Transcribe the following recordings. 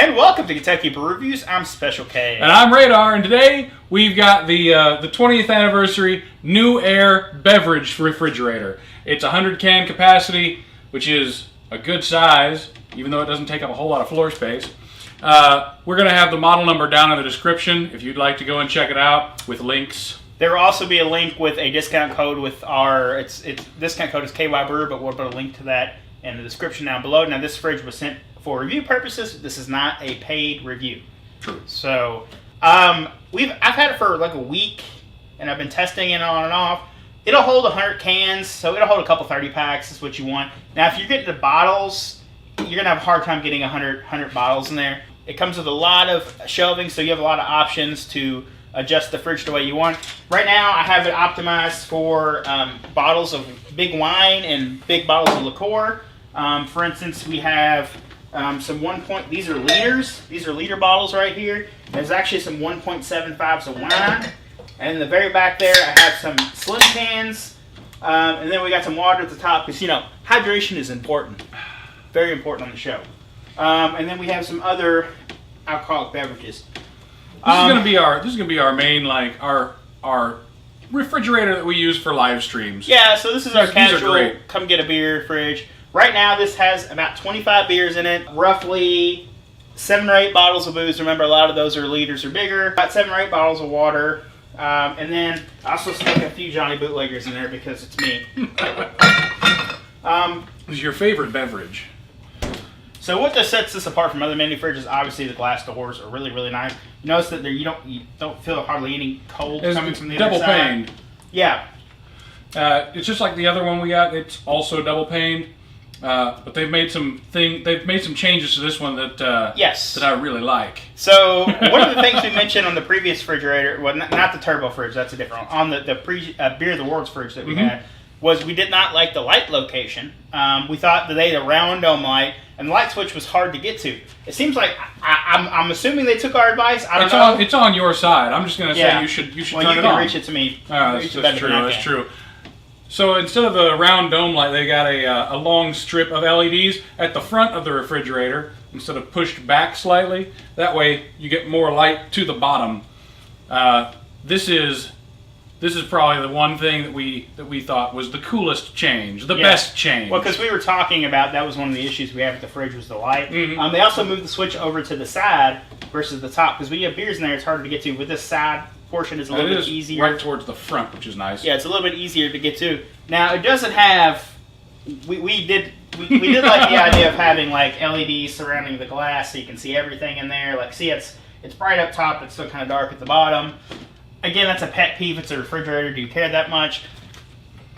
And welcome to Kentucky Brew Reviews. I'm Special K. And I'm Radar, and today we've got the 20th anniversary Newair Beverage refrigerator. It's 100 can capacity, which is a good size, even though it doesn't take up a whole lot of floor space. We're going to have the model number down in the description if you'd like to go and check it out with links. There will also be a link with a discount code with our, discount code is KyBrewReview, but we'll put a link to that in the description down below. Now, this fridge was sent for review purposes. This is not a paid review. True. So, I've had it for like a week, and I've been testing it on and off. It'll hold 100 cans, so it'll hold a couple 30 packs. Is what you want. Now, if you're getting the bottles, you're gonna have a hard time getting 100 bottles in there. It comes with a lot of shelving, so you have a lot of options to adjust the fridge the way you want. Right now, I have it optimized for bottles of big wine and big bottles of liqueur. For instance, we have these are liters. These are liter bottles right here. There's actually some 1.75s of wine. And in the very back there, I have some slim cans. And then we got some water at the top because, hydration is important. Very important on the show. And then we have some other alcoholic beverages. This is gonna be our main, our refrigerator that we use for live streams. Yeah, so this is our casual great. come get a beer fridge. Right now, this has about 25 beers in it, roughly 7 or 8 bottles of booze. Remember, a lot of those are liters or bigger. About 7 or 8 bottles of water. And then I also stuck a few Johnny Bootleggers in there because it's me. This is your favorite beverage. So what just sets this apart from other mini fridges, obviously the glass doors are really, really nice. You notice that you don't feel hardly any cold coming from the other side. Double paned. Yeah. It's just like the other one we got. It's also double paned. But they've made some changes to this one that yes, that I really like. So one of the things we mentioned on the previous refrigerator, well, not the turbo fridge, that's a different one. On the beer of the world's fridge that we had, was we did not like the light location. We thought that they had a round dome light, and the light switch was hard to get to. It seems like I'm assuming they took our advice. I don't know. It's on your side. I'm just going to say you should turn it on. You can reach it to me. That's true. That's true. So instead of the round dome light, they got a long strip of LEDs at the front of the refrigerator instead of pushed back slightly. That way you get more light to the bottom. This is probably the one thing that we thought was the coolest change, the best change. Well, because we were talking about that was one of the issues we had with the fridge was the light. They also moved the switch over to the side versus the top because when you have beers in there, it's harder to get to. With this side portion is a little bit easier. Right towards the front, which is nice. Yeah, it's a little bit easier to get to. Now it doesn't have. We did like the idea of having like LEDs surrounding the glass so you can see everything in there. Like, see, it's bright up top, it's still kind of dark at the bottom. Again, that's a pet peeve. It's a refrigerator. Do you care that much?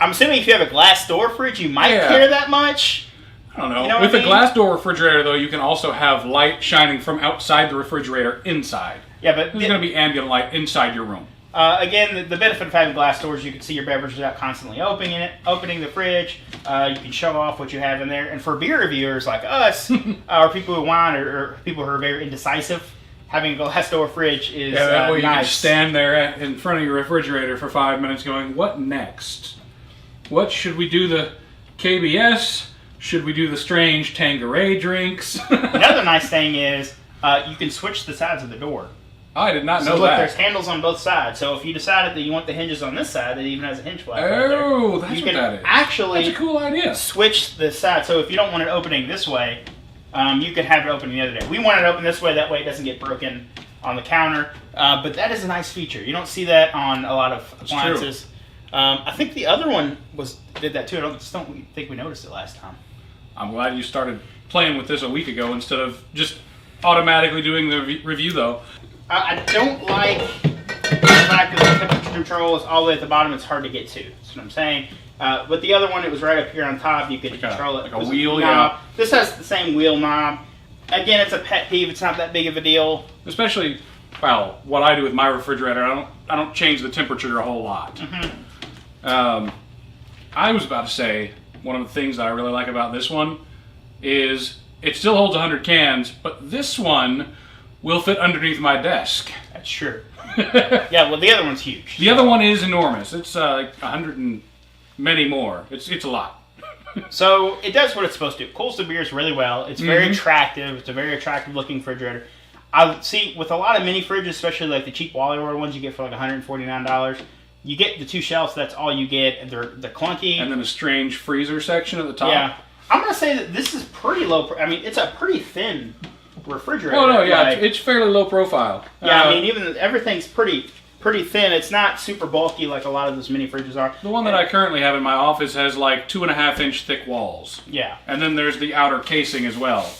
I'm assuming if you have a glass door fridge, you might care that much. I don't know. With a glass door refrigerator, though, you can also have light shining from outside the refrigerator inside. Yeah, but there's going to be ambient light inside your room. Again, the benefit of having glass doors, you can see your beverages without constantly opening the fridge. You can show off what you have in there. And for beer reviewers like us, or people who wine, or people who are very indecisive, having a glass door fridge is that way nice. You can stand there in front of your refrigerator for 5 minutes going, what next? What should we do the KBS? Should we do the strange Tanqueray drinks? Another nice thing is you can switch the sides of the door. I did not know so look, that. There's handles on both sides. So if you decided that you want the hinges on this side, it even has a hinge flap right there. Oh, that's what that is. Actually, that's a cool idea. Switch the side. So if you don't want it opening this way, you can have it open the other day. We want it open this way. That way it doesn't get broken on the counter. But that is a nice feature. You don't see that on a lot of appliances. I think the other one did that too. I don't think we noticed it last time. I'm glad you started playing with this a week ago instead of just automatically doing the review, though. I don't like the fact that the temperature control is all the way at the bottom. It's hard to get to. That's what I'm saying. But the other one, it was right up here on top. You could control it. Like a wheel, knob. This has the same wheel knob. Again, it's a pet peeve. It's not that big of a deal. Especially, well, what I do with my refrigerator, I don't change the temperature a whole lot. I was about to say, one of the things that I really like about this one is it still holds 100 cans, but this one will fit underneath my desk. That's true. Yeah, well, the other one's huge. The other one is enormous. It's like 100 and many more. It's a lot. So it does what it's supposed to do. It cools the beers really well. It's very attractive. It's a very attractive looking refrigerator. I see with a lot of mini fridges, especially like the cheap Wally World ones you get for like $149. You get the 2 shelves. That's all you get. They're clunky. And then a strange freezer section at the top. Yeah, I'm gonna say that this is pretty low. I mean, it's a pretty thin refrigerator. Oh no, yeah, like, it's fairly low profile. Yeah, I mean, even everything's pretty thin. It's not super bulky like a lot of those mini fridges are. The one that I currently have in my office has like 2.5-inch thick walls. Yeah, and then there's the outer casing as well.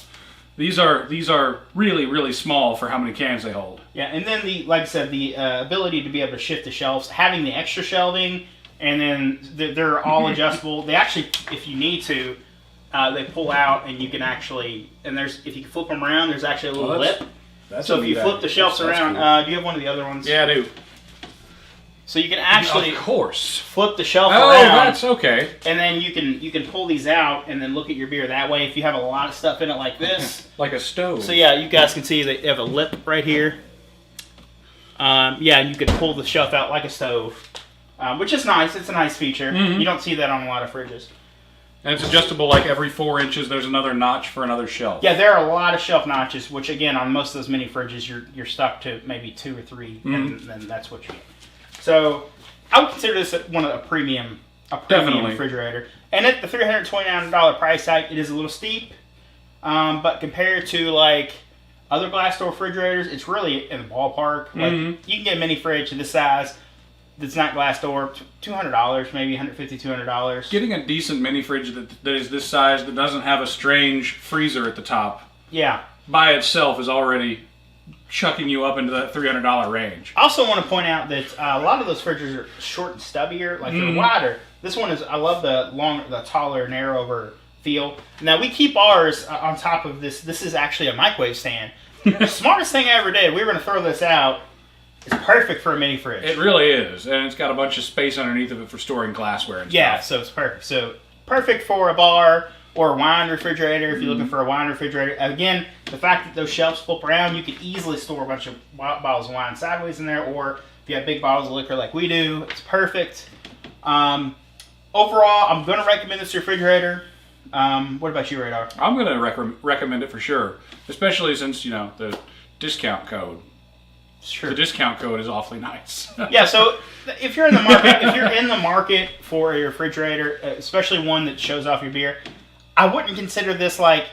These are really, really small for how many cans they hold. Yeah, and then like I said, the ability to be able to shift the shelves, having the extra shelving, and then they're all adjustable. They actually, if you need to, they pull out, and you can actually, and if you flip them around, there's actually a little lip. So if you flip the shelves around, cool. Do you have one of the other ones? Yeah, I do. So you can actually, of course, flip the shelf around. Oh, that's okay. And then you can pull these out and then look at your beer that way. If you have a lot of stuff in it like this, like a stove. So yeah, you guys can see they have a lip right here. Yeah, and you can pull the shelf out like a stove, which is nice. It's a nice feature. You don't see that on a lot of fridges. And it's adjustable like every 4 inches. There's another notch for another shelf. Yeah, there are a lot of shelf notches, which again, on most of those mini fridges, you're stuck to maybe 2 or 3, and then that's what you get. So I would consider this one of a premium refrigerator. And at the $329 price tag, it is a little steep, but compared to like other glass door refrigerators, it's really in the ballpark. Like you can get a mini fridge of this size that's not glass door, $200, maybe $150, $200. Getting a decent mini fridge that is this size that doesn't have a strange freezer at the top, by itself is already chucking you up into that $300 range. I also want to point out that a lot of those fridges are short and stubbier, like they're wider. This one is, I love the taller, narrower feel. Now we keep ours on top of this. This is actually a microwave stand. The smartest thing I ever did, we were going to throw this out. It's perfect for a mini fridge. It really is, and it's got a bunch of space underneath of it for storing glassware and stuff. Yeah, so it's perfect. So perfect for a bar or a wine refrigerator if you're looking for a wine refrigerator. Again, the fact that those shelves flip around, you can easily store a bunch of bottles of wine sideways in there, or if you have big bottles of liquor like we do, it's perfect. Overall, I'm going to recommend this refrigerator. What about you, Radar? I'm going to recommend it for sure, especially since, the discount code. Sure. The discount code is awfully nice. Yeah, so if you're in the market for a refrigerator, especially one that shows off your beer, I wouldn't consider this like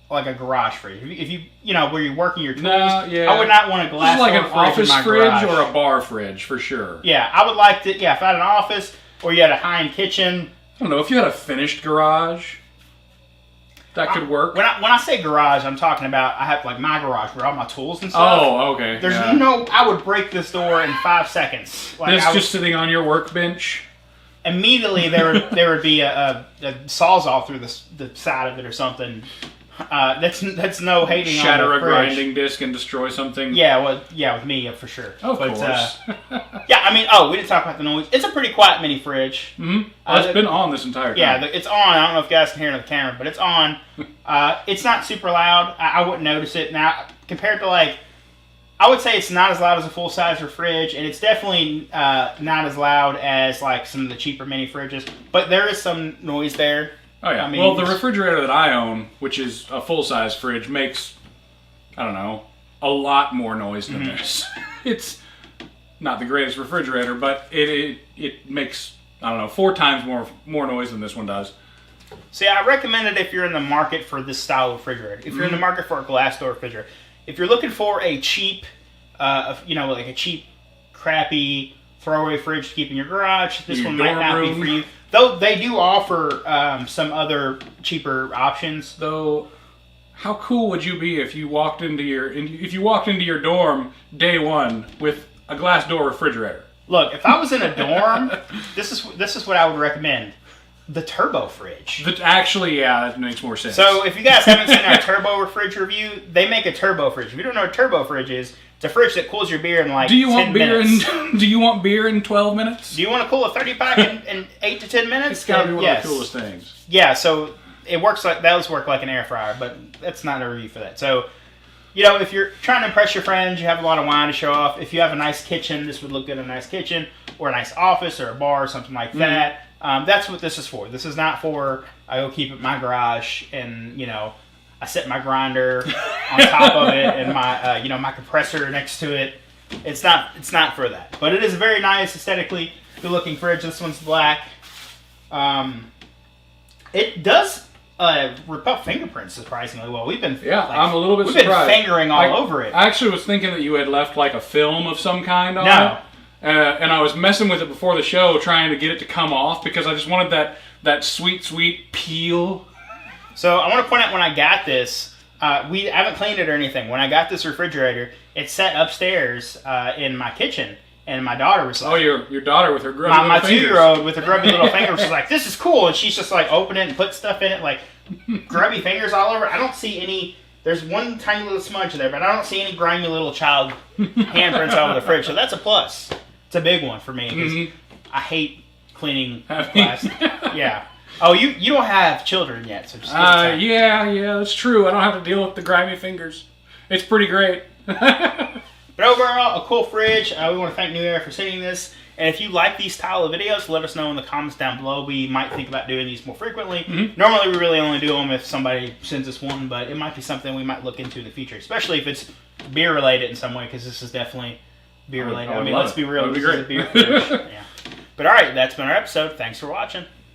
a garage fridge. If you where you're working your tools, I would not want a glass. This is like an office fridge garage. or a bar fridge for sure. Yeah, I would like to. Yeah, if I had an office or you had a high-end kitchen. I don't know if you had a finished garage. That could work. When I say garage, I'm talking about I have like my garage where all my tools and stuff. Oh, okay. There's I would break this door in 5 seconds. Like just sitting on your workbench. Immediately there would be a sawzall through the side of it or something. That's no hating on shatter the a fridge. Grinding disc and destroy something. Yeah, with me for sure. Of course. Yeah, I mean, we didn't talk about the noise. It's a pretty quiet mini fridge. It's been on this entire time. Yeah, it's on. I don't know if you guys can hear it on the camera, but it's on. It's not super loud. I wouldn't notice it now compared to I would say it's not as loud as a full-size fridge, and it's definitely not as loud as like some of the cheaper mini fridges. But there is some noise there. Oh yeah. I mean, the refrigerator that I own, which is a full-size fridge, makes a lot more noise than this. It's not the greatest refrigerator, but it makes 4 times more noise than this one does. So yeah, I recommend it if you're in the market for this style of refrigerator. If you're in the market for a glass door refrigerator. If you're looking for a cheap, like a cheap, crappy throwaway fridge to keep in your garage, this one might not be for you. Though they do offer some other cheaper options. Though, how cool would you be if you walked into your dorm day one with a glass door refrigerator? Look, if I was in a dorm, this is what I would recommend. The turbo fridge. That makes more sense. So if you guys haven't seen our turbo fridge review, they make a turbo fridge. If you don't know what a turbo fridge is, it's a fridge that cools your beer in 10 minutes. Do you want beer in 12 minutes? Do you want to cool a 30-pack in 8 to 10 minutes? It's got to be one of the coolest things. Yeah, so it works that does work like an air fryer, but that's not a review for that. So, if you're trying to impress your friends, you have a lot of wine to show off. If you have a nice kitchen, this would look good in a nice kitchen, or a nice office, or a bar, or something like that. That's what this is for. This is not for I go keep it in my garage and I set my grinder on top of it and my my compressor next to it. It's not for that. But it is a very nice, aesthetically good looking fridge. This one's black. It does repel fingerprints surprisingly well. We've been I'm a little bit surprised. We've been fingering all over it. I actually was thinking that you had left like a film of some kind on it. And I was messing with it before the show, trying to get it to come off because I just wanted that sweet peel. So I want to point out when I got this, I haven't cleaned it or anything. When I got this refrigerator, it's set upstairs in my kitchen, and my daughter was like, your daughter with her grubby little my fingers. 2-year-old with her grubby little fingers was like, this is cool, and she's just like open it and put stuff in it, like grubby fingers all over. I don't see any. There's one tiny little smudge there, but I don't see any grimy little child handprints all over the fridge. So that's a plus. It's a big one for me because I hate cleaning plastic. Yeah. Oh, you don't have children yet, so just give it time. Yeah, that's true. I don't have to deal with the grimy fingers. It's pretty great. But overall, a cool fridge. We want to thank Newair for sending this. And if you like these style of videos, let us know in the comments down below. We might think about doing these more frequently. Normally, we really only do them if somebody sends us one, but it might be something we might look into in the future, especially if it's beer related in some way, because this is definitely beer related. I mean, let's be real. This is a beer fridge. Yeah. But all right, that's been our episode. Thanks for watching.